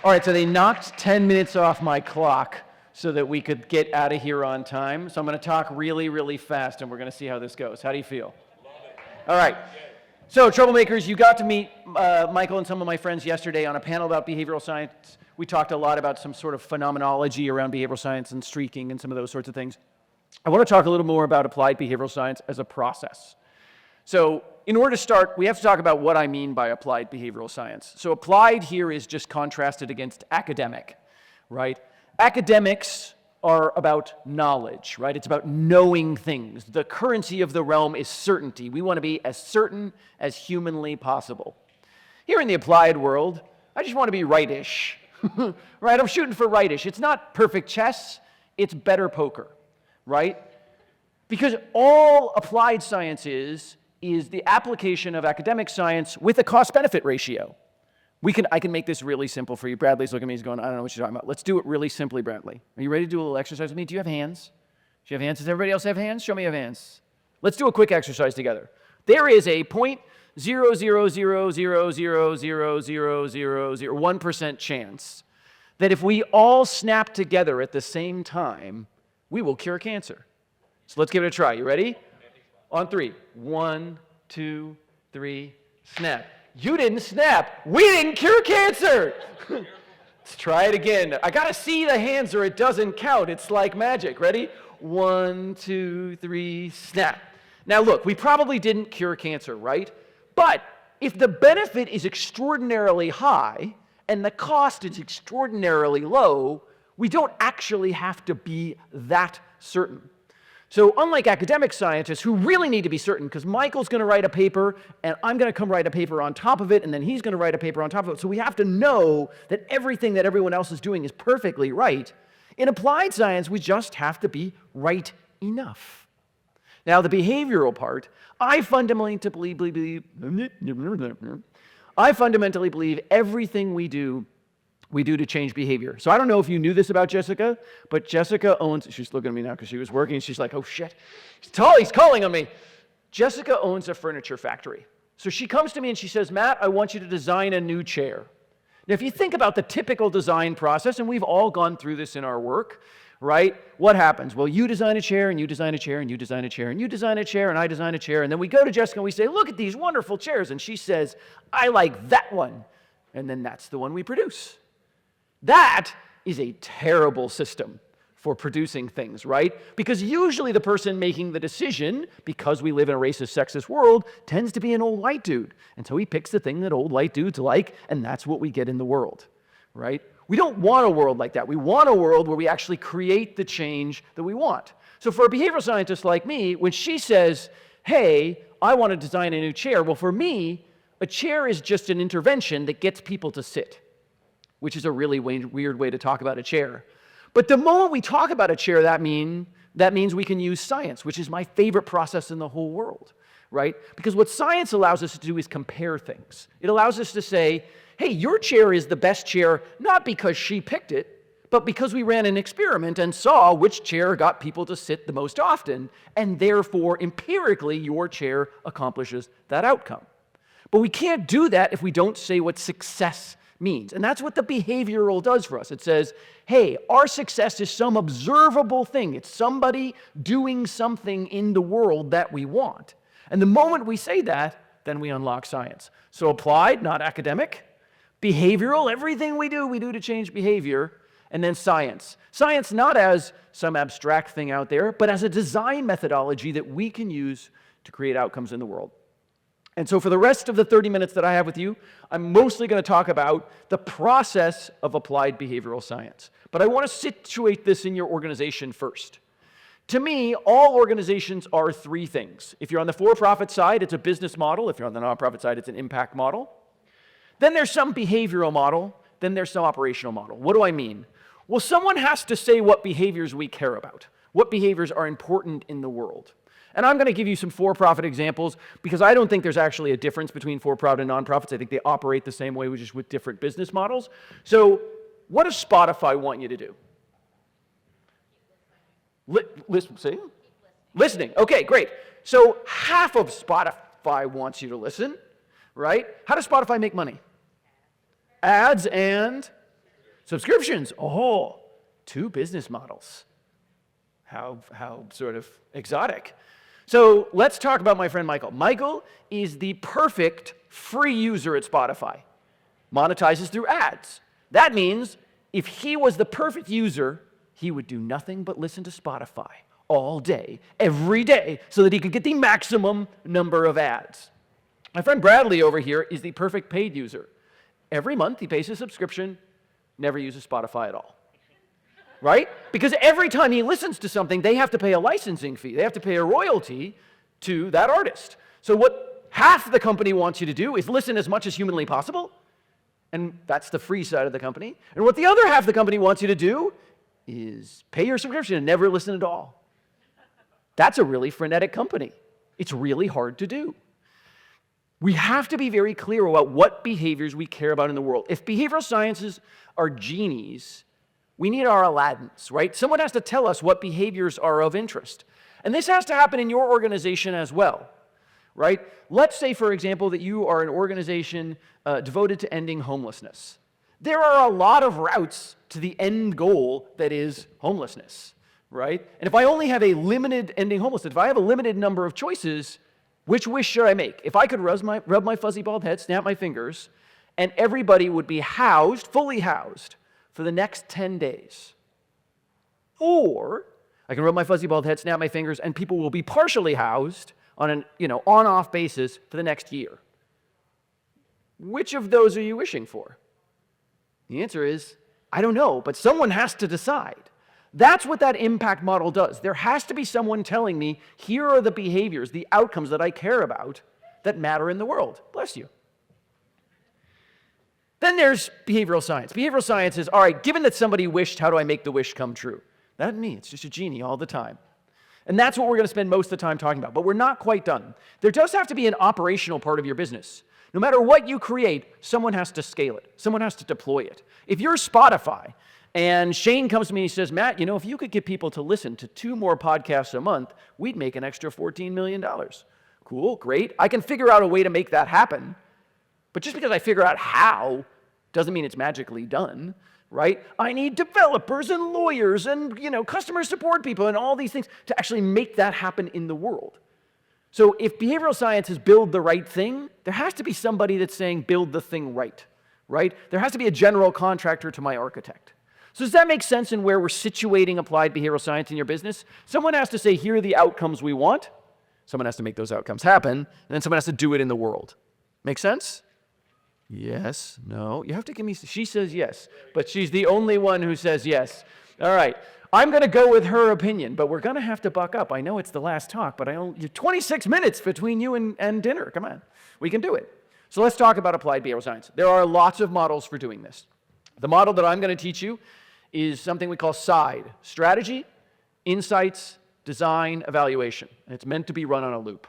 All right, so they knocked 10 minutes off my clock so that we could get out of here on time. So I'm going to talk really, really fast, and we're going to see how this goes. How do you feel? Love it. All right. So, troublemakers, you got to meet Michael and some of my friends yesterday on a panel about behavioral science. We talked a lot about some sort of phenomenology around behavioral science and streaking and some of those sorts of things. I want to talk a little more about applied behavioral science as a process. So, in order to start, we have to talk about what I mean by applied behavioral science. So, applied here is just contrasted against academic, right? Academics are about knowledge, right? It's about knowing things. The currency of the realm is certainty. We want to be as certain as humanly possible. Here in the applied world, I just want to be rightish, right? I'm shooting for rightish. It's not perfect chess, it's better poker, right? Because all applied science is the application of academic science with a cost-benefit ratio. I can make this really simple for you. Bradley's looking at me, he's going, I don't know what you're talking about. Let's do it really simply, Bradley. Are you ready to do a little exercise with me? Do you have hands? Do you have hands? Does everybody else have hands? Show me you have hands. Let's do a quick exercise together. There is a 0.00000000001% chance that if we all snap together at the same time, we will cure cancer. So let's give it a try. You ready? On 3. 1, 2, 3, snap. You didn't snap. We didn't cure cancer. Let's try it again. I got to see the hands or it doesn't count. It's like magic. Ready? 1, 2, 3, snap. Now look, we probably didn't cure cancer, right? But if the benefit is extraordinarily high and the cost is extraordinarily low, we don't actually have to be that certain. So unlike academic scientists who really need to be certain, because Michael's going to write a paper, and I'm going to come write a paper on top of it, and then he's going to write a paper on top of it, so we have to know that everything that everyone else is doing is perfectly right. In applied science, we just have to be right enough. Now, the behavioral part, I fundamentally believe everything we do to change behavior. So I don't know if you knew this about Jessica, but Jessica owns, she's looking at me now because she was working, she's like, oh shit, he's calling on me. Jessica owns a furniture factory. So she comes to me and she says, Matt, I want you to design a new chair. Now if you think about the typical design process, and we've all gone through this in our work, right? What happens? Well, you design a chair, and you design a chair, and you design a chair, and you design a chair, and I design a chair, and then we go to Jessica and we say, look at these wonderful chairs, and she says, I like that one. And then that's the one we produce. That is a terrible system for producing things, right? Because usually the person making the decision, because we live in a racist, sexist world, tends to be an old white dude. And so he picks the thing that old white dudes like, and that's what we get in the world, right? We don't want a world like that. We want a world where we actually create the change that we want. So for a behavioral scientist like me, when she says, hey, I want to design a new chair, well, for me, a chair is just an intervention that gets people to sit, which is a really weird way to talk about a chair. But the moment we talk about a chair, that means we can use science, which is my favorite process in the whole world, right? Because what science allows us to do is compare things. It allows us to say, hey, your chair is the best chair, not because she picked it, but because we ran an experiment and saw which chair got people to sit the most often, and therefore, empirically, your chair accomplishes that outcome. But we can't do that if we don't say what success means. And that's what the behavioral does for us. It says, hey, our success is some observable thing. It's somebody doing something in the world that we want. And the moment we say that, then we unlock science. So applied, not academic. Behavioral, everything we do to change behavior. And then science. Science not as some abstract thing out there, but as a design methodology that we can use to create outcomes in the world. And so for the rest of the 30 minutes that I have with you, I'm mostly going to talk about the process of applied behavioral science. But I want to situate this in your organization first. To me, all organizations are 3 things. If you're on the for-profit side, it's a business model. If you're on the nonprofit side, it's an impact model. Then there's some behavioral model. Then there's some operational model. What do I mean? Well, someone has to say what behaviors we care about, what behaviors are important in the world. And I'm going to give you some for-profit examples because I don't think there's actually a difference between for-profit and nonprofits. I think they operate the same way, just with different business models. So what does Spotify want you to do? Listening. Okay, great. So half of Spotify wants you to listen, right? How does Spotify make money? Ads and Subscriptions, oh, 2 business models. How sort of exotic. So let's talk about my friend Michael. Michael is the perfect free user at Spotify. Monetizes through ads. That means if he was the perfect user, he would do nothing but listen to Spotify all day, every day, so that he could get the maximum number of ads. My friend Bradley over here is the perfect paid user. Every month he pays a subscription, never uses Spotify at all. Right? Because every time he listens to something, they have to pay a licensing fee. They have to pay a royalty to that artist. So what half the company wants you to do is listen as much as humanly possible, and that's the free side of the company. And what the other half of the company wants you to do is pay your subscription and never listen at all. That's a really frenetic company. It's really hard to do. We have to be very clear about what behaviors we care about in the world. If behavioral sciences are genies, we need our Aladdins, right? Someone has to tell us what behaviors are of interest. And this has to happen in your organization as well, right? Let's say, for example, that you are an organization devoted to ending homelessness. There are a lot of routes to the end goal that is homelessness, right? And if I only have a limited ending homelessness, if I have a limited number of choices, which wish should I make? If I could rub my fuzzy bald head, snap my fingers, and everybody would be housed, fully housed, for the next 10 days. Or I can rub my fuzzy bald head, snap my fingers, and people will be partially housed on an on-off basis for the next year. Which of those are you wishing for? The answer is, I don't know, but someone has to decide. That's what that impact model does. There has to be someone telling me, here are the behaviors, the outcomes that I care about that matter in the world. Bless you. Then there's behavioral science. Behavioral science is, all right, given that somebody wished, how do I make the wish come true? That isn't me. It's just a genie all the time. And that's what we're going to spend most of the time talking about. But we're not quite done. There does have to be an operational part of your business. No matter what you create, someone has to scale it. Someone has to deploy it. If you're Spotify, and Shane comes to me and he says, Matt, if you could get people to listen to 2 more podcasts a month, we'd make an extra $14 million. Cool, great. I can figure out a way to make that happen. But just because I figure out how doesn't mean it's magically done, right? I need developers and lawyers and, customer support people and all these things to actually make that happen in the world. So if behavioral science is build the right thing, there has to be somebody that's saying build the thing right? There has to be a general contractor to my architect. So does that make sense in where we're situating applied behavioral science in your business? Someone has to say, here are the outcomes we want. Someone has to make those outcomes happen. And then someone has to do it in the world. Make sense? Yes, no. You have to give me, she says yes, but she's the only one who says yes. All right. I'm going to go with her opinion, but we're going to have to buck up. I know it's the last talk, but 26 minutes between you and dinner. Come on. We can do it. So let's talk about applied behavioral science. There are lots of models for doing this. The model that I'm going to teach you is something we call SIDE: strategy, insights, design, evaluation. And it's meant to be run on a loop.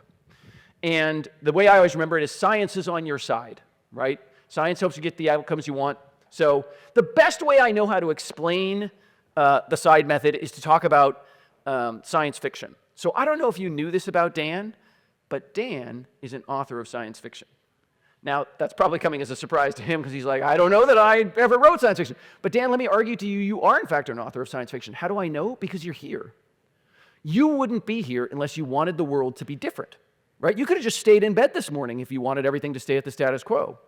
And the way I always remember it is science is on your side, right? Science helps you get the outcomes you want. So the best way I know how to explain the SIDE method is to talk about science fiction. So I don't know if you knew this about Dan, but Dan is an author of science fiction. Now, that's probably coming as a surprise to him because he's like, I don't know that I ever wrote science fiction. But Dan, let me argue to you, you are in fact an author of science fiction. How do I know? Because you're here. You wouldn't be here unless you wanted the world to be different, right? You could have just stayed in bed this morning if you wanted everything to stay at the status quo.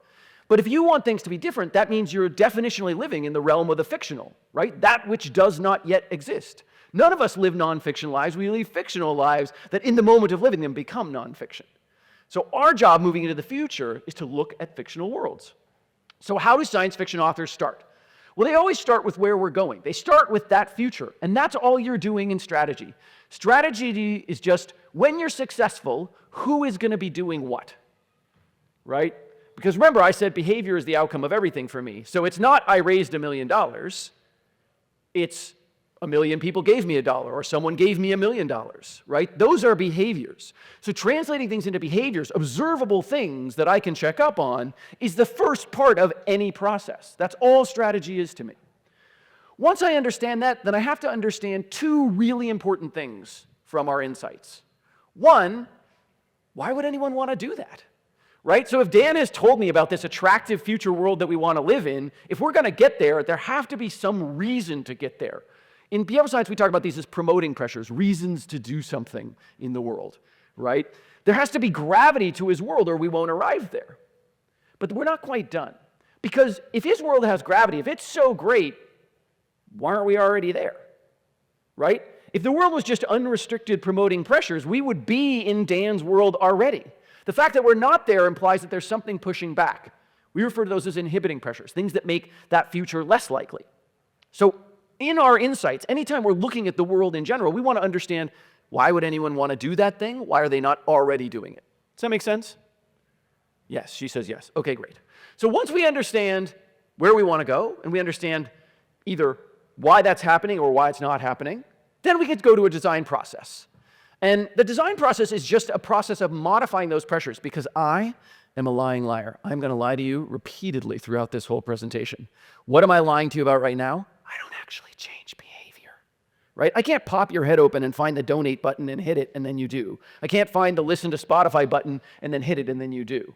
But if you want things to be different, that means you're definitionally living in the realm of the fictional, right? That which does not yet exist. None of us live nonfiction lives. We live fictional lives that in the moment of living them become nonfiction. So our job moving into the future is to look at fictional worlds. So how do science fiction authors start? Well, they always start with where we're going. They start with that future, and that's all you're doing in strategy. Strategy is just, when you're successful, who is going to be doing what, right? Because remember, I said behavior is the outcome of everything for me. So it's not I raised $1 million. It's 1 million people gave me $1, or someone gave me $1 million, right? Those are behaviors. So translating things into behaviors, observable things that I can check up on, is the first part of any process. That's all strategy is to me. Once I understand that, then I have to understand 2 really important things from our insights. One, why would anyone want to do that? right? So if Dan has told me about this attractive future world that we want to live in, if we're going to get there, there have to be some reason to get there. In behavioral science, we talk about these as promoting pressures, reasons to do something in the world, right? There has to be gravity to his world or we won't arrive there. But we're not quite done. Because if his world has gravity, if it's so great, why aren't we already there, right? If the world was just unrestricted promoting pressures, we would be in Dan's world already. The fact that we're not there implies that there's something pushing back. We refer to those as inhibiting pressures, things that make that future less likely. So in our insights, anytime we're looking at the world in general, we want to understand, why would anyone want to do that thing? Why are they not already doing it? Does that make sense? Yes, she says yes. Okay, great. So once we understand where we want to go, and we understand either why that's happening or why it's not happening, then we get to go to a design process. And the design process is just a process of modifying those pressures, because I am a lying liar. I'm going to lie to you repeatedly throughout this whole presentation. What am I lying to you about right now? I don't actually change behavior, right? I can't pop your head open and find the donate button and hit it, and then you do. I can't find the listen to Spotify button and then hit it, and then you do.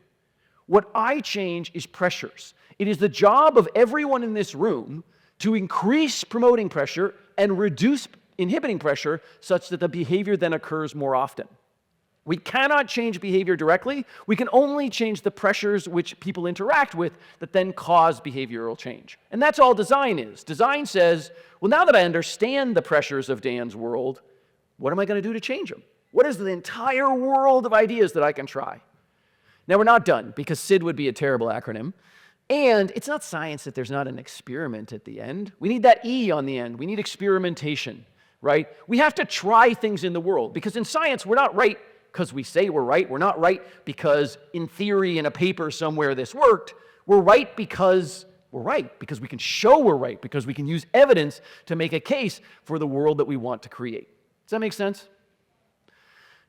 What I change is pressures. It is the job of everyone in this room to increase promoting pressure and reduce inhibiting pressure such that the behavior then occurs more often. We cannot change behavior directly. We can only change the pressures which people interact with that then cause behavioral change. And that's all design is. Design says, well, now that I understand the pressures of Dan's world, what am I going to do to change them? What is the entire world of ideas that I can try? Now, we're not done, because SID would be a terrible acronym. And it's not science that there's not an experiment at the end. We need that E on the end. We need experimentation, right? We have to try things in the world, because in science, we're not right because we say we're right. We're not right because in theory in a paper somewhere this worked. We're right because we can show we're right, because we can use evidence to make a case for the world that we want to create. Does that make sense?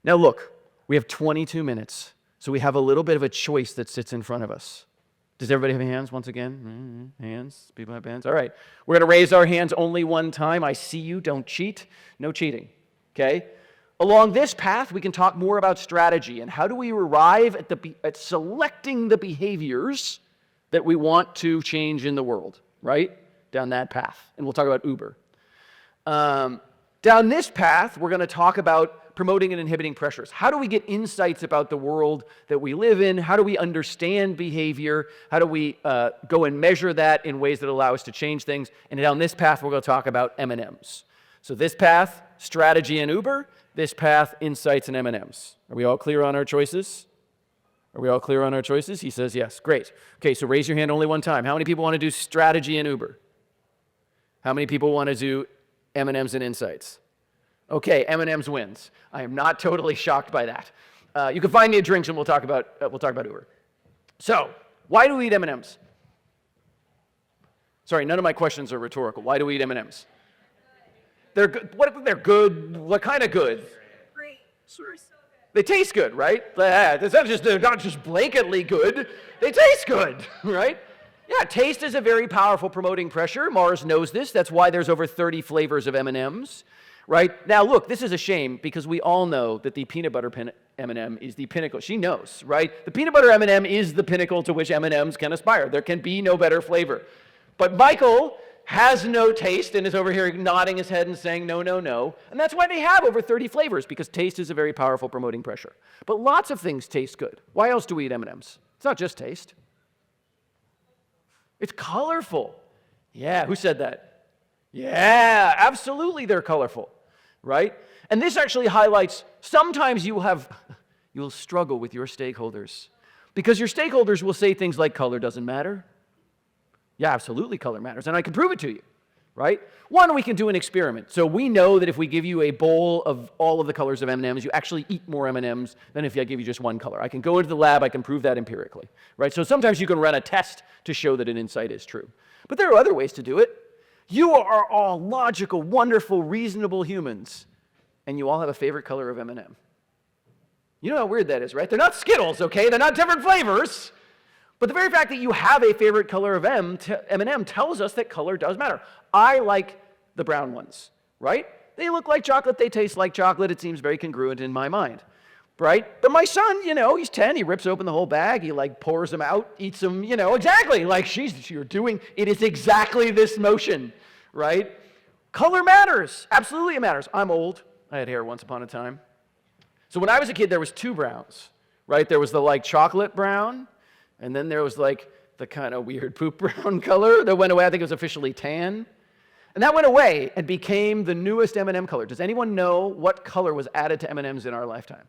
Now look, we have 22 minutes. So we have a little bit of a choice that sits in front of us. Does everybody have hands once again? Hands? People have hands? All right. We're going to raise our hands only one time. I see you. Don't cheat. No cheating. Okay? Along this path, we can talk more about strategy and how do we arrive at selecting the behaviors that we want to change in the world, right? Down that path. And we'll talk about Uber. Down this path, we're going to talk about promoting and inhibiting pressures. How do we get insights about the world that we live in? How do we understand behavior? How do we go and measure that in ways that allow us to change things? And down this path, we're going to talk about M&Ms. So this path, strategy and Uber. This path, insights and M&Ms. Are we all clear on our choices? Are we all clear on our choices? He says yes. Great. Okay, so raise your hand only one time. How many people want to do strategy and Uber? How many people want to do M&Ms and insights? Okay, M&Ms wins. I am not totally shocked by that. You can find me a drink and we'll talk about Uber. So, why do we eat M&Ms? Sorry, none of my questions are rhetorical. Why do we eat M&Ms? They're good. They're good? What kind of good? Great. They taste good, right? They're not just blanketly good. They taste good, right? Yeah, taste is a very powerful promoting pressure. Mars knows this. That's why there's over 30 flavors of M&Ms. Right? Now, look, this is a shame because we all know that the peanut butter M&M is the pinnacle. She knows, right? The peanut butter M&M is the pinnacle to which M&Ms can aspire. There can be no better flavor. But Michael has no taste and is over here nodding his head and saying, no, no, no. And that's why they have over 30 flavors, because taste is a very powerful promoting pressure. But lots of things taste good. Why else do we eat M&Ms? It's not just taste. It's colorful. Yeah, who said that? Yeah, absolutely they're colorful, right? And this actually highlights, sometimes you'll struggle with your stakeholders because your stakeholders will say things like color doesn't matter. Yeah, absolutely color matters, and I can prove it to you, right? One, we can do an experiment. So we know that if we give you a bowl of all of the colors of M&Ms, you actually eat more M&Ms than if I give you just one color. I can go into the lab, I can prove that empirically, right? So sometimes you can run a test to show that an insight is true. But there are other ways to do it. You are all logical, wonderful, reasonable humans, and you all have a favorite color of M&M. You know how weird that is, right? They're not Skittles, okay? They're not different flavors. But the very fact that you have a favorite color of M&M tells us that color does matter. I like the brown ones, right? They look like chocolate, they taste like chocolate. It seems very congruent in my mind. right? But my son, he's 10, he rips open the whole bag, he like pours them out, eats them, exactly, like you're doing, it is exactly this motion, right? Color matters, absolutely it matters. I'm old, I had hair once upon a time. So when I was a kid, there was two browns, right? There was the like chocolate brown, and then there was like the kind of weird poop brown color that went away. I think it was officially tan. And that went away and became the newest M&M color. Does anyone know what color was added to M&Ms in our lifetime?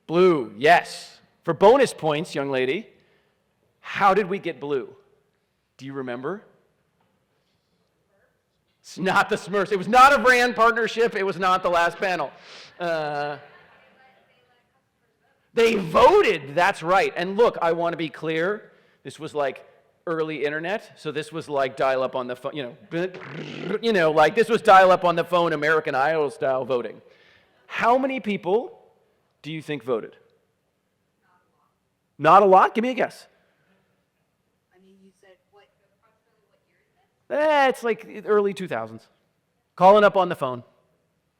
Blue, yes. For bonus points, young lady, how did we get blue? Do you remember? It's not the Smurfs. It was not a brand partnership. It was not the last panel. They voted, that's right. And look, I want to be clear. This was like early internet, so this was like dial-up on the phone, like this was dial-up on the phone, American Idol style voting. How many people do you think voted? Not a lot? Give me a guess. I mean, you said approximately what year is it? It's like early 2000s. Calling up on the phone.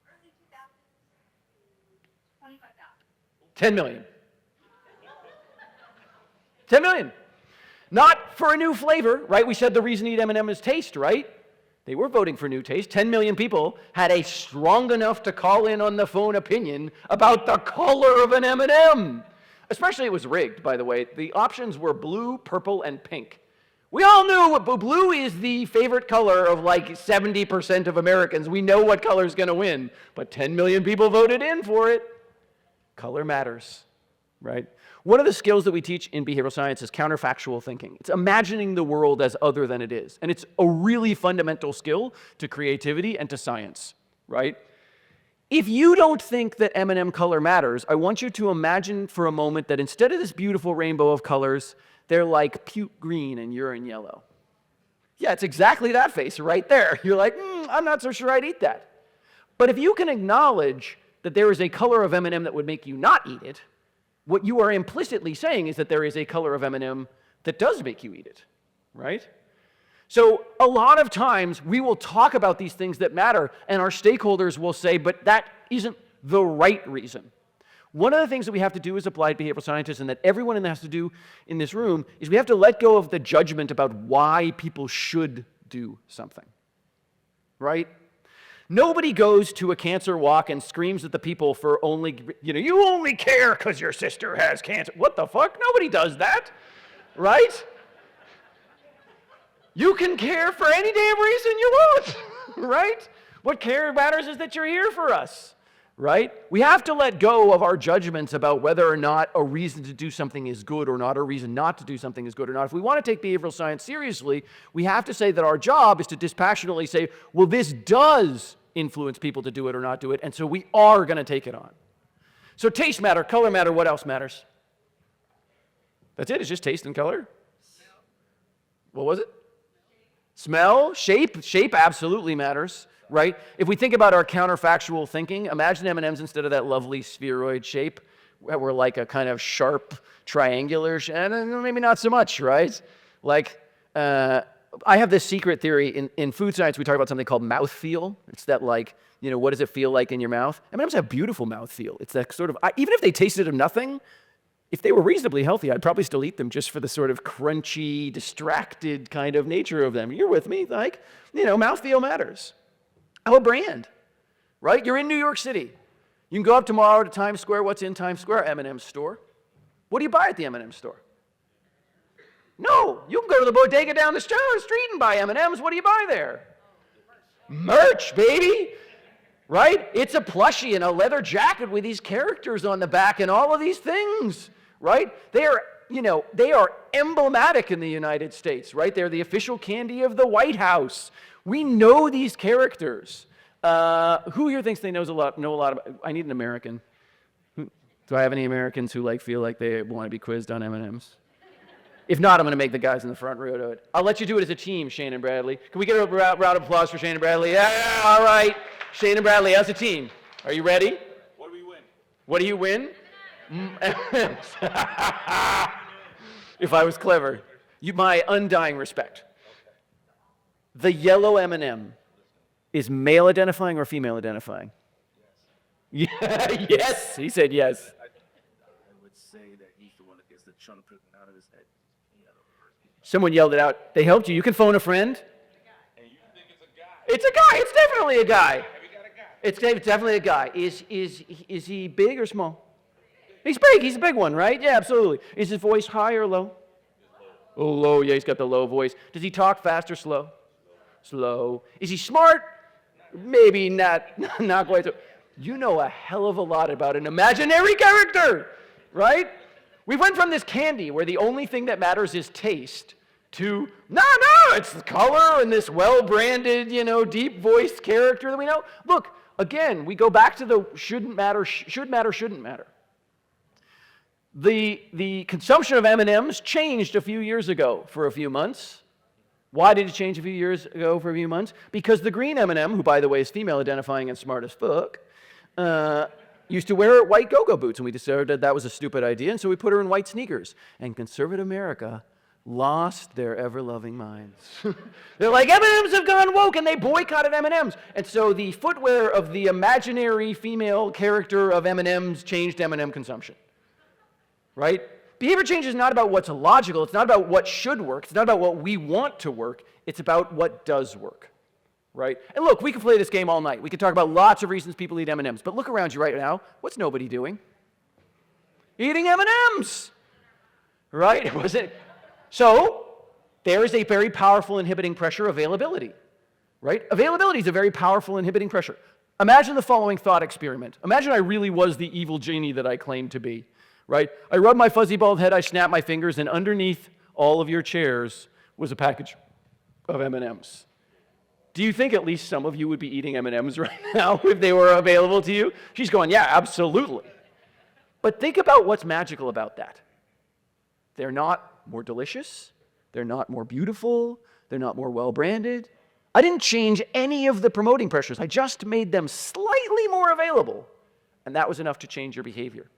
Early 2000s? 25,000. 10 million. 10 million. Not for a new flavor, right? We said the reason you eat M&M is taste, right? They were voting for new taste. 10 million people had a strong enough to call in on the phone opinion about the color of an M&M. Especially it was rigged, by the way. The options were blue, purple, and pink. We all knew blue is the favorite color of like 70% of Americans. We know what color is going to win. But 10 million people voted in for it. Color matters, right? One of the skills that we teach in behavioral science is counterfactual thinking. It's imagining the world as other than it is. And it's a really fundamental skill to creativity and to science, right? If you don't think that M&M color matters, I want you to imagine for a moment that instead of this beautiful rainbow of colors, they're like puke green and urine yellow. Yeah, it's exactly that face right there. You're like, I'm not so sure I'd eat that. But if you can acknowledge that there is a color of M&M that would make you not eat it, what you are implicitly saying is that there is a color of M&M that does make you eat it, right? So a lot of times we will talk about these things that matter, and our stakeholders will say, but that isn't the right reason. One of the things that we have to do as applied behavioral scientists, and that everyone has to do in this room, is we have to let go of the judgment about why people should do something, right? Nobody goes to a cancer walk and screams at the people for only, you only care because your sister has cancer. What the fuck? Nobody does that, right? You can care for any damn reason you want, right? What care matters is that you're here for us, right? We have to let go of our judgments about whether or not a reason to do something is good or not, a reason not to do something is good or not. If we want to take behavioral science seriously, we have to say that our job is to dispassionately say, well, this does influence people to do it or not do it, and so we are going to take it on. So taste matter, color matter, what else matters? That's it, it's just taste and color? What was it? Smell, shape absolutely matters, right? If we think about our counterfactual thinking, imagine M&Ms instead of that lovely spheroid shape, that were like a kind of sharp triangular, and maybe not so much, right? Like, I have this secret theory. In food science, we talk about something called mouthfeel. It's that like, what does it feel like in your mouth? M&Ms have beautiful mouthfeel. It's that sort of, even if they tasted of nothing, if they were reasonably healthy, I'd probably still eat them just for the sort of crunchy, distracted kind of nature of them. You're with me? Like, mouthfeel matters. How a brand, right? You're in New York City. You can go up tomorrow to Times Square. What's in Times Square? M&M store. What do you buy at the M&M store? No, you can go to the bodega down the street and buy M&Ms. What do you buy there? Merch, baby, right? It's a plushie and a leather jacket with these characters on the back and all of these things, right? They are emblematic in the United States, right? They're the official candy of the White House. We know these characters. Who here thinks they know a lot about? I need an American. Do I have any Americans who feel like they want to be quizzed on M&Ms? If not, I'm going to make the guys in the front row do it. I'll let you do it as a team, Shane and Bradley. Can we get a round of applause for Shane and Bradley? Yeah, all right. Shane and Bradley, as a team. Are you ready? What do we win? What do you win? If I was clever. My undying respect. The yellow M&M is male identifying or female identifying? Yeah, yes, he said yes. I would say that he's the one that gets the chunk taken out of his head. Someone yelled it out. They helped you. You can phone a friend. And you think it's a guy. It's a guy. It's definitely a guy. Have you got a guy? It's definitely a guy. Is he big or small? He's big. He's a big one, right? Yeah, absolutely. Is his voice high or low? Oh, low. Yeah, he's got the low voice. Does he talk fast or slow? Slow. Is he smart? Maybe not. Not quite so. You know a hell of a lot about an imaginary character, right? We went from this candy where the only thing that matters is taste to, no, it's the color and this well-branded, deep voiced character that we know. Look, again, we go back to the shouldn't matter, shouldn't matter. The consumption of M&Ms changed a few years ago for a few months. Why did it change a few years ago for a few months? Because the green M&M, who by the way is female identifying and smart as fuck, used to wear white go-go boots, and we decided that was a stupid idea, and so we put her in white sneakers. And conservative America lost their ever-loving minds. They're like, M&Ms have gone woke, and they boycotted M&Ms. And so the footwear of the imaginary female character of M&Ms changed M&M consumption. Right? Behavior change is not about what's logical. It's not about what should work. It's not about what we want to work. It's about what does work. Right? And look, we can play this game all night. We can talk about lots of reasons people eat M&Ms. But look around you right now. What's nobody doing? Eating M&Ms. Right? Was it? So there is a very powerful inhibiting pressure, availability. Right? Availability is a very powerful inhibiting pressure. Imagine the following thought experiment. Imagine I really was the evil genie that I claimed to be. Right? I rubbed my fuzzy bald head, I snapped my fingers, and underneath all of your chairs was a package of M&Ms. Do you think at least some of you would be eating M&Ms right now if they were available to you? She's going, yeah, absolutely. But think about what's magical about that. They're not more delicious. They're not more beautiful. They're not more well-branded. I didn't change any of the promoting pressures. I just made them slightly more available. And that was enough to change your behavior.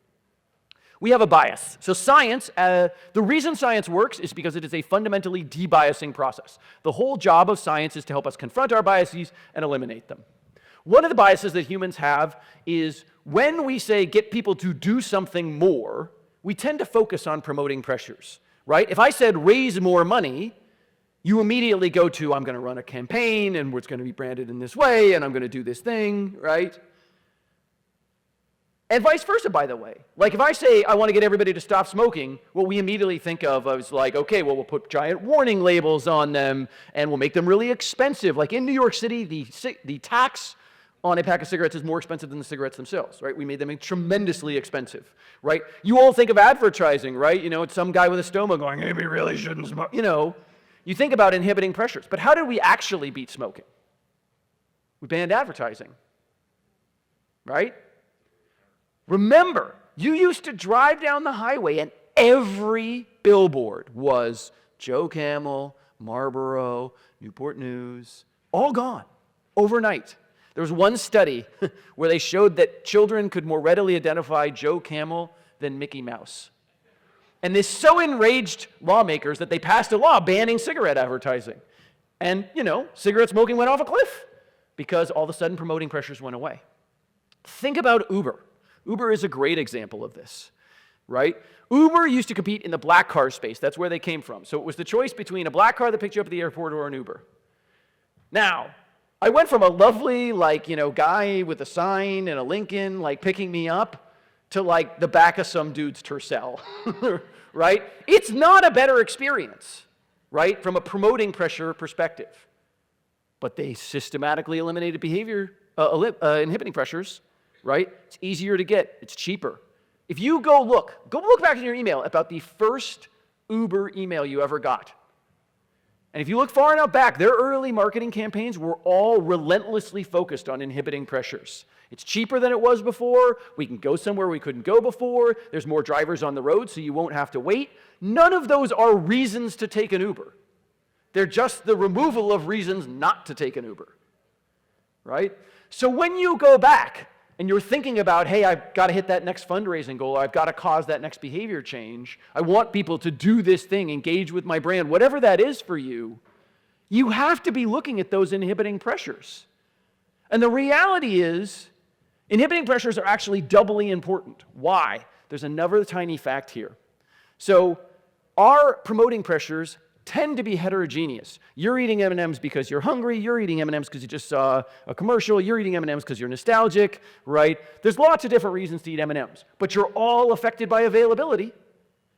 We have a bias. So science, the reason science works is because it is a fundamentally debiasing process. The whole job of science is to help us confront our biases and eliminate them. One of the biases that humans have is when we say get people to do something more, we tend to focus on promoting pressures, right? If I said raise more money, you immediately go to I'm going to run a campaign and it's going to be branded in this way and I'm going to do this thing, right? And vice versa, by the way. Like if I say I want to get everybody to stop smoking, what we immediately think of is like, okay, well, we'll put giant warning labels on them and we'll make them really expensive. Like in New York City, the tax on a pack of cigarettes is more expensive than the cigarettes themselves, right? We made them tremendously expensive, right? You all think of advertising, right? It's some guy with a stoma going, hey, we really shouldn't smoke. You think about inhibiting pressures. But how did we actually beat smoking? We banned advertising, right? Remember, you used to drive down the highway and every billboard was Joe Camel, Marlboro, Newport News, all gone overnight. There was one study where they showed that children could more readily identify Joe Camel than Mickey Mouse. And this so enraged lawmakers that they passed a law banning cigarette advertising. And, cigarette smoking went off a cliff because all of a sudden promoting pressures went away. Think about Uber. Uber is a great example of this, right? Uber used to compete in the black car space. That's where they came from. So it was the choice between a black car that picked you up at the airport or an Uber. Now, I went from a lovely, guy with a sign and a Lincoln, picking me up to, the back of some dude's Tercel, right? It's not a better experience, right, from a promoting pressure perspective. But they systematically eliminated behavior, inhibiting pressures. Right? It's easier to get. It's cheaper. If you go look back in your email about the first Uber email you ever got. And if you look far enough back, their early marketing campaigns were all relentlessly focused on inhibiting pressures. It's cheaper than it was before. We can go somewhere we couldn't go before. There's more drivers on the road, so you won't have to wait. None of those are reasons to take an Uber. They're just the removal of reasons not to take an Uber. Right? So when you go back, and you're thinking about, hey, I've got to hit that next fundraising goal, or I've got to cause that next behavior change, I want people to do this thing, engage with my brand, whatever that is for you, you have to be looking at those inhibiting pressures. And the reality is, Inhibiting pressures are actually doubly important. Why? There's another tiny fact here. So our promoting pressures tend to be heterogeneous. You're eating M&Ms because you're hungry. You're eating M&Ms because you just saw a commercial. You're eating M&Ms because you're nostalgic, right? There's lots of different reasons to eat M&Ms, but you're all affected by availability.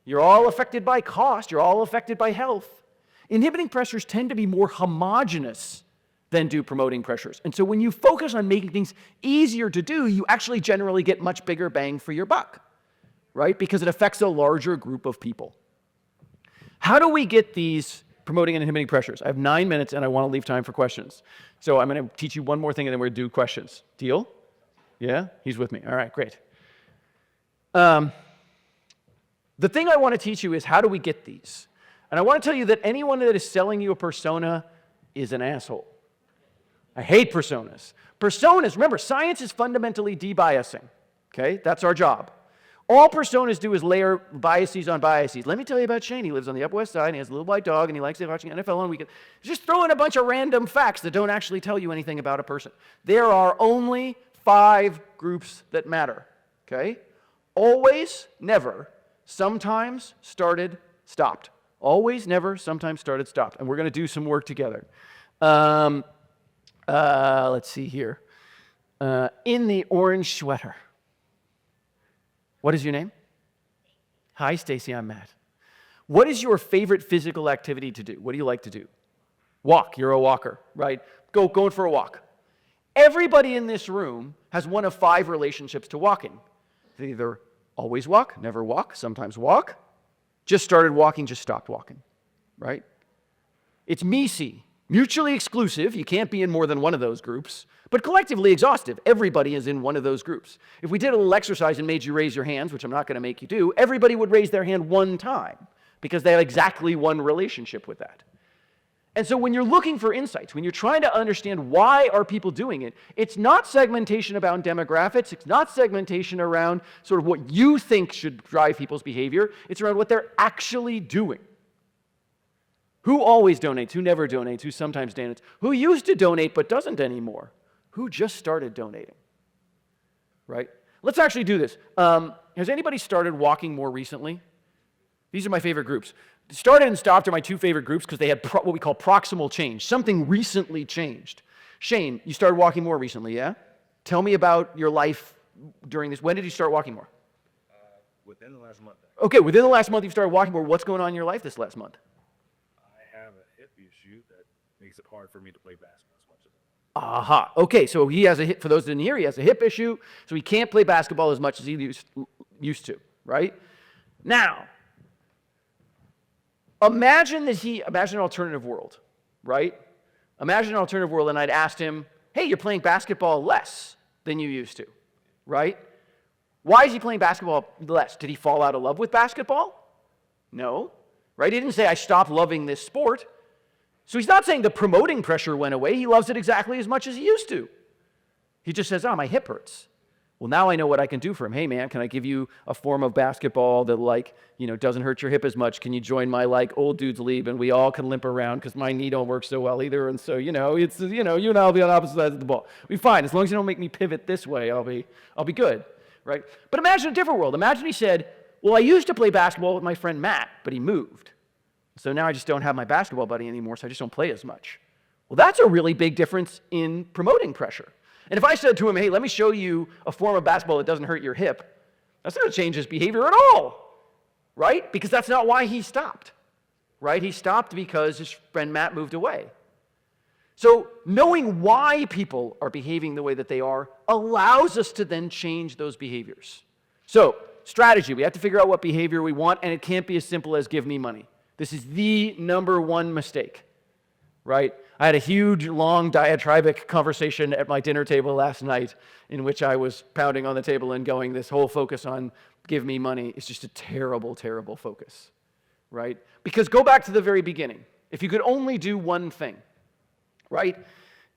You're all affected by cost. You're all affected by health. Inhibiting pressures tend to be more homogeneous than do promoting pressures. And so when you focus on making things easier to do, you actually generally get much bigger bang for your buck, right? Because it affects a larger group of people. How do we get these promoting and inhibiting pressures? I have 9 minutes and I want to leave time for questions. So I'm going to teach you one more thing and then we're going to do questions. Deal? Yeah? He's with me. All right, great. The thing I want to teach you is how do we get these? And I want to tell you that anyone that is selling you a persona is an asshole. I hate personas. Personas, remember, science is fundamentally debiasing. Okay? That's our job. All personas do is layer biases on biases. Let me tell you about Shane. He lives on the Upper West Side, and he has a little white dog, and he likes watching NFL on weekends. Just throw in a bunch of random facts that don't actually tell you anything about a person. There are only 5 groups that matter. Okay? Always, never, sometimes, started, stopped. Always, never, sometimes, started, stopped. And we're going to do some work together. Let's see here. In the orange sweater. What is your name? Hi, Stacy, I'm Matt. What is your favorite physical activity to do? What do you like to do? Walk. You're a walker, right? Going for a walk. Everybody in this room has one of 5 relationships to walking. They either always walk, never walk, sometimes walk, just started walking, just stopped walking, right? It's MECE, mutually exclusive. You can't be in more than one of those groups, but collectively exhaustive. Everybody is in one of those groups. If we did a little exercise and made you raise your hands, which I'm not going to make you do, everybody would raise their hand one time because they have exactly one relationship with that. And so when you're looking for insights, when you're trying to understand why are people doing it, it's not segmentation about demographics, it's not segmentation around sort of what you think should drive people's behavior, it's around what they're actually doing. Who always donates? Who never donates? Who sometimes donates? Who used to donate but doesn't anymore? Who just started donating? Right? Let's actually do this. Has anybody started walking more recently? These are my favorite groups. Started and stopped are my 2 favorite groups because they had what we call proximal change. Something recently changed. Shane, you started walking more recently, yeah? Tell me about your life during this. When did you start walking more? Within the last month. Okay, within the last month you started walking more. What's going on in your life this last month? I have a hip issue that makes it hard for me to play basketball as much as Aha. Okay, so he has a hip, for those that didn't hear, he has a hip issue, so he can't play basketball as much as he used to, right? Now, imagine an alternative world, right? Imagine an alternative world and I'd asked him, hey, you're playing basketball less than you used to, right? Why is he playing basketball less? Did he fall out of love with basketball? No, right? He didn't say, I stopped loving this sport. So he's not saying the promoting pressure went away. He loves it exactly as much as he used to. He just says, oh, my hip hurts. Well, now I know what I can do for him. Hey, man, can I give you a form of basketball that, doesn't hurt your hip as much? Can you join my, old dudes league? And we all can limp around because my knee don't work so well either. And so, you and I'll be on opposite sides of the ball. We'll be fine. As long as you don't make me pivot this way, I'll be good, right? But imagine a different world. Imagine he said, well, I used to play basketball with my friend Matt, but he moved. So now I just don't have my basketball buddy anymore, so I just don't play as much. Well, that's a really big difference in promoting pressure. And if I said to him, hey, let me show you a form of basketball that doesn't hurt your hip, that's not going to change his behavior at all, right? Because that's not why he stopped, right? He stopped because his friend Matt moved away. So knowing why people are behaving the way that they are allows us to then change those behaviors. So strategy, we have to figure out what behavior we want, and it can't be as simple as give me money. This is the number one mistake, right? I had a huge, long, diatribic conversation at my dinner table last night in which I was pounding on the table and going, this whole focus on give me money is just a terrible, terrible focus, right? Because go back to the very beginning. If you could only do one thing, right?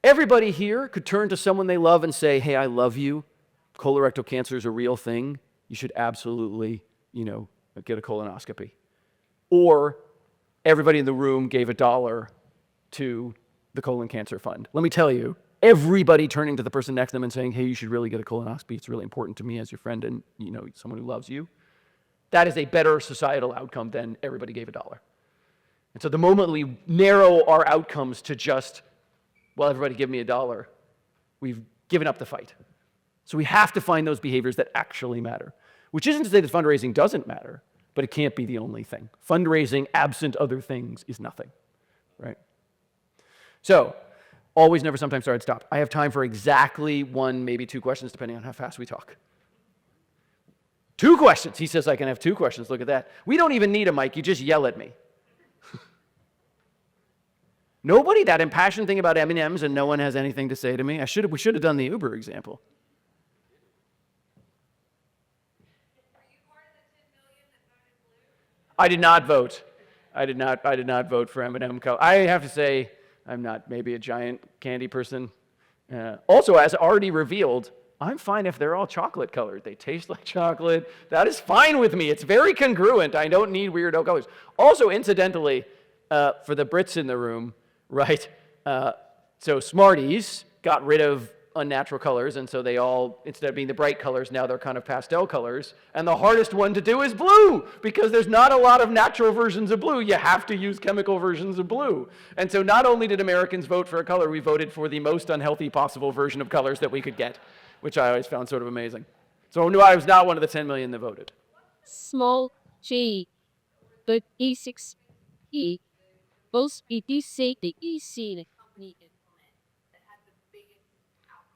Everybody here could turn to someone they love and say, hey, I love you. Colorectal cancer is a real thing. You should absolutely, get a colonoscopy. Or everybody in the room gave $1 to the colon cancer fund. Let me tell you, everybody turning to the person next to them and saying, hey, you should really get a colonoscopy. It's really important to me as your friend and someone who loves you. That is a better societal outcome than everybody gave $1. And so the moment we narrow our outcomes to just, well, everybody give me $1, we've given up the fight. So we have to find those behaviors that actually matter, which isn't to say that fundraising doesn't matter, but it can't be the only thing. Fundraising, absent other things, is nothing, right? So, always, never, sometimes, start, stop. I have time for exactly 1, maybe 2 questions, depending on how fast we talk. 2 questions. He says I can have 2 questions. Look at that. We don't even need a mic. You just yell at me. Nobody, that impassioned thing about M&Ms and no one has anything to say to me. We should have done the Uber example. Were you part of the 10 million that voted blue? I did not vote. I did not vote for M&M. I have to say, I'm not maybe a giant candy person. Also, as already revealed, I'm fine if they're all chocolate colored. They taste like chocolate. That is fine with me. It's very congruent. I don't need weirdo colors. Also, incidentally, for the Brits in the room, right? So Smarties got rid of unnatural colors, and so they all, instead of being the bright colors, now they're kind of pastel colors. And the hardest one to do is blue, because there's not a lot of natural versions of blue. You have to use chemical versions of blue. And so not only did Americans vote for a color, we voted for the most unhealthy possible version of colors that we could get, which I always found sort of amazing. So no, I was not one of the 10 million that voted. Small g, but E6E, both EDC, the EC. Company implement that had the biggest outcome?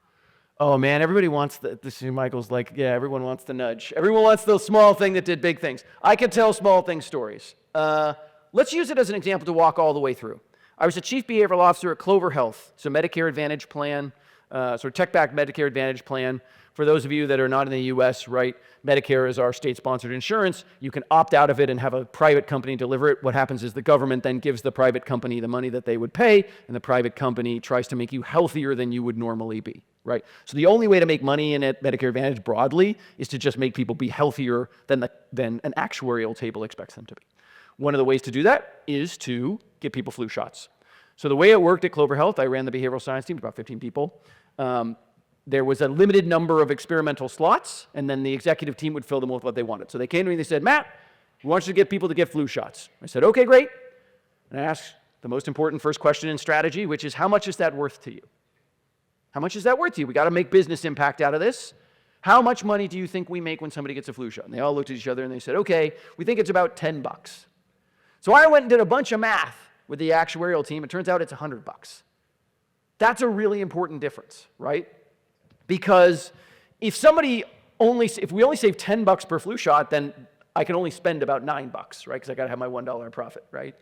Oh man, everybody wants Michael's like, yeah, everyone wants the nudge. Everyone wants the small thing that did big things. I can tell small thing stories. Let's use it as an example to walk all the way through. I was a chief behavioral officer at Clover Health, so Medicare Advantage plan, sort of tech-backed Medicare Advantage plan. For those of you that are not in the US, right, Medicare is our state-sponsored insurance. You can opt out of it and have a private company deliver it. What happens is the government then gives the private company the money that they would pay, and the private company tries to make you healthier than you would normally be, right? So the only way to make money in it, Medicare Advantage broadly, is to just make people be healthier than an actuarial table expects them to be. One of the ways to do that is to give people flu shots. So the way it worked at Clover Health, I ran the behavioral science team, about 15 people. There was a limited number of experimental slots, and then the executive team would fill them with what they wanted. So they came to me and they said, Matt, we want you to get people to get flu shots. I said, okay, great. And I asked the most important first question in strategy, which is, how much is that worth to you? How much is that worth to you? We got to make business impact out of this. How much money do you think we make when somebody gets a flu shot? And they all looked at each other and they said, okay, we think it's about $10. So I went and did a bunch of math with the actuarial team. It turns out it's $100. That's a really important difference, right? Because if we only save $10 per flu shot, then I can only spend about $9, right? Because I got to have my $1 profit, right?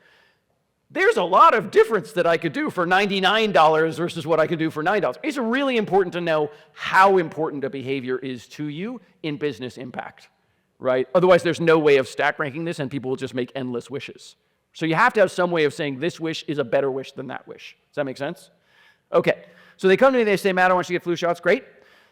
There's a lot of difference that I could do for $99 versus what I could do for $9. It's really important to know how important a behavior is to you in business impact, right? Otherwise, there's no way of stack ranking this, and people will just make endless wishes. So you have to have some way of saying this wish is a better wish than that wish. Does that make sense? Okay. So they come to me, they say, Matt, I want you to get flu shots. Great.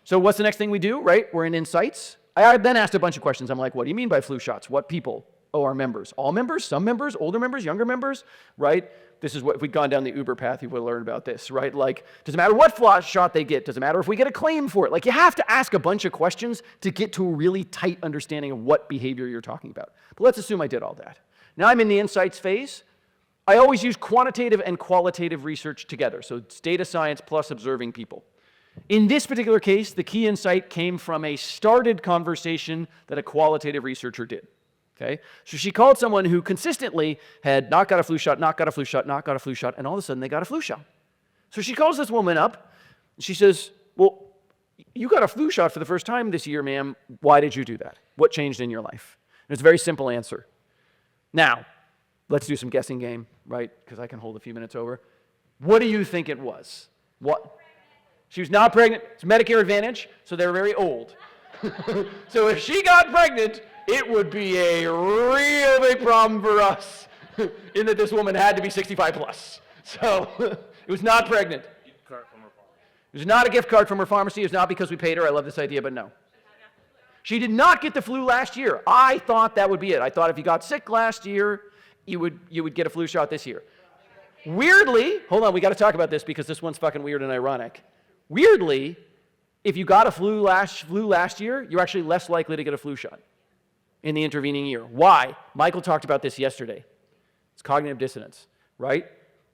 So what's the next thing we do, right? We're in Insights. I then asked a bunch of questions. I'm like, what do you mean by flu shots? What people? Oh, our members. All members? Some members? Older members? Younger members? Right? This is what, if we'd gone down the Uber path, you would have learned about this, right? Like, does it matter what flu shot they get? Does it matter if we get a claim for it? Like, you have to ask a bunch of questions to get to a really tight understanding of what behavior you're talking about. But let's assume I did all that. Now I'm in the Insights phase. I always use quantitative and qualitative research together. So it's data science plus observing people. In this particular case, the key insight came from a started conversation that a qualitative researcher did. Okay? So she called someone who consistently had not got a flu shot, not got a flu shot, not got a flu shot, and all of a sudden they got a flu shot. So she calls this woman up, and she says, well, you got a flu shot for the first time this year, ma'am. Why did you do that? What changed in your life? And it's a very simple answer. Now, let's do some guessing game, right? Because I can hold a few minutes over. What do you think it was? What? She was not pregnant. It's Medicare Advantage, so they're very old. So if she got pregnant, it would be a real big problem for us in that this woman had to be 65 plus. So it was not pregnant. Gift card from her father. It was not a gift card from her pharmacy. It was not because we paid her. I love this idea, but no. She did not get the flu last year. I thought that would be it. I thought if you got sick last year, you would get a flu shot this year. Weirdly, hold on, we got to talk about this because this one's fucking weird and ironic. Weirdly, if you got a flu last year, you're actually less likely to get a flu shot in the intervening year. Why? Michael talked about this yesterday. It's cognitive dissonance, right?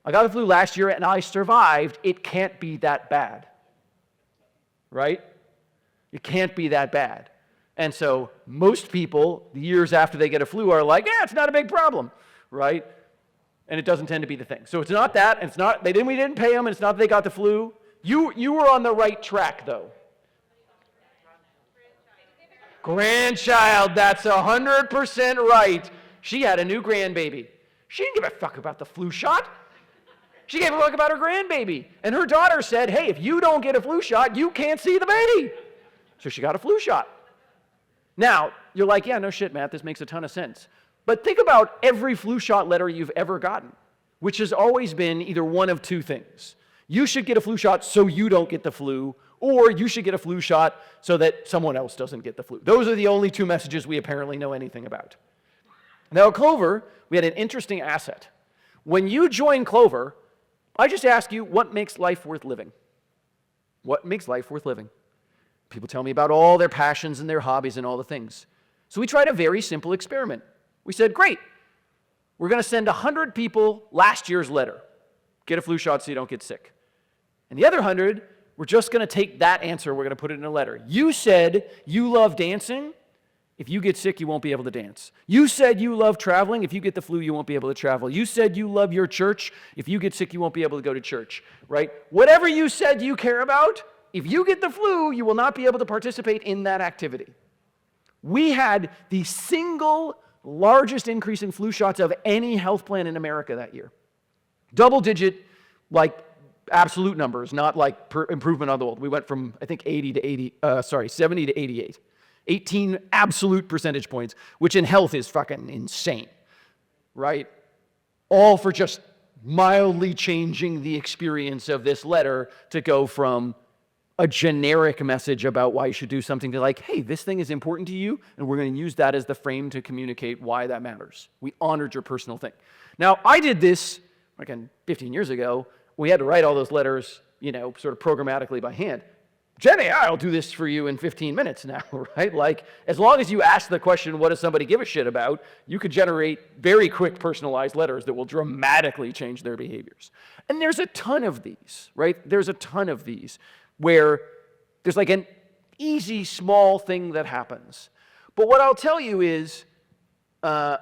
I got the flu last year and I survived. It can't be that bad, right? It can't be that bad. And so most people, the years after they get a flu, are like, yeah, it's not a big problem, right? And it doesn't tend to be the thing. So it's not that, and it's not, we didn't pay them, and it's not that they got the flu. You were on the right track, though. Grandchild, that's 100% right. She had a new grandbaby. She didn't give a fuck about the flu shot. She gave a fuck about her grandbaby. And her daughter said, hey, if you don't get a flu shot, you can't see the baby. So she got a flu shot. Now, you're like, yeah, no shit, Matt, this makes a ton of sense. But think about every flu shot letter you've ever gotten, which has always been either one of two things. You should get a flu shot so you don't get the flu, or you should get a flu shot so that someone else doesn't get the flu. Those are the only two messages we apparently know anything about. Now, at Clover, we had an interesting asset. When you join Clover, I just ask you, what makes life worth living? What makes life worth living? People tell me about all their passions and their hobbies and all the things. So we tried a very simple experiment. We said, great, we're going to send 100 people last year's letter. Get a flu shot so you don't get sick. And the other 100, we're just going to take that answer, we're going to put it in a letter. You said you love dancing. If you get sick, you won't be able to dance. You said you love traveling. If you get the flu, you won't be able to travel. You said you love your church. If you get sick, you won't be able to go to church, right? Whatever you said you care about, if you get the flu, you will not be able to participate in that activity. We had the single largest increase in flu shots of any health plan in America that year. Double-digit, like, absolute numbers, not like improvement on the world. We went from, I think, 70 to 88. 18 absolute percentage points, which in health is fucking insane, right? All for just mildly changing the experience of this letter to go from a generic message about why you should do something to like, hey, this thing is important to you, and we're going to use that as the frame to communicate why that matters. We honored your personal thing. Now, I did this, again, 15 years ago. We had to write all those letters, sort of programmatically by hand. Jenny, I'll do this for you in 15 minutes now, right? Like, as long as you ask the question, what does somebody give a shit about, you could generate very quick personalized letters that will dramatically change their behaviors. And there's a ton of these, right? There's a ton of these where there's like an easy, small thing that happens. But what I'll tell you is, the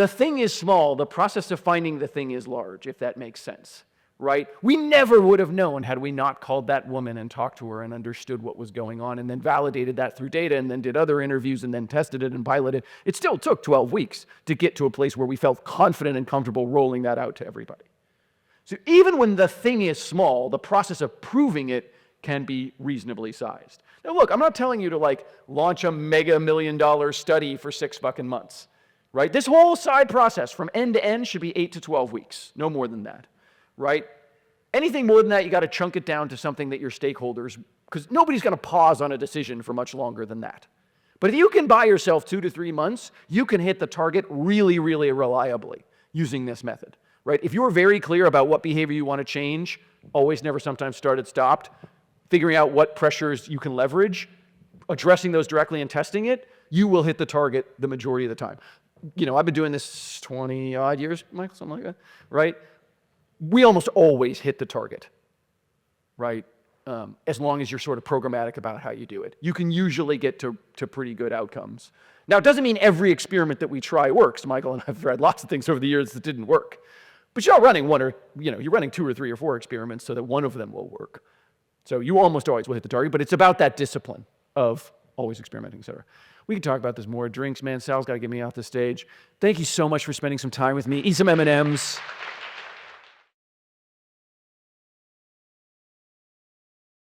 thing is small, the process of finding the thing is large, if that makes sense, right? We never would have known had we not called that woman and talked to her and understood what was going on and then validated that through data and then did other interviews and then tested it and piloted. It still took 12 weeks to get to a place where we felt confident and comfortable rolling that out to everybody. So even when the thing is small, the process of proving it can be reasonably sized. Now look, I'm not telling you to like launch a mega $1 million study for 6 fucking months, right? This whole side process from end to end should be 8 to 12 weeks, no more than that, right? Anything more than that, you got to chunk it down to something that your stakeholders, because nobody's going to pause on a decision for much longer than that. But if you can buy yourself 2 to 3 months, you can hit the target really, really reliably using this method. Right? If you're very clear about what behavior you want to change, always, never, sometimes, started, stopped, figuring out what pressures you can leverage, addressing those directly and testing it, you will hit the target the majority of the time. I've been doing this 20 odd years, Michael, something like that, right? We almost always hit the target, right? As long as you're sort of programmatic about how you do it. You can usually get to pretty good outcomes. Now, it doesn't mean every experiment that we try works. Michael and I have tried lots of things over the years that didn't work. But you're not running you're running 2 or 3 or 4 experiments so that one of them will work. So you almost always will hit the target, but it's about that discipline of always experimenting, et cetera. We can talk about this more. Drinks, man. Sal's got to get me off the stage. Thank you so much for spending some time with me. Eat some M&Ms.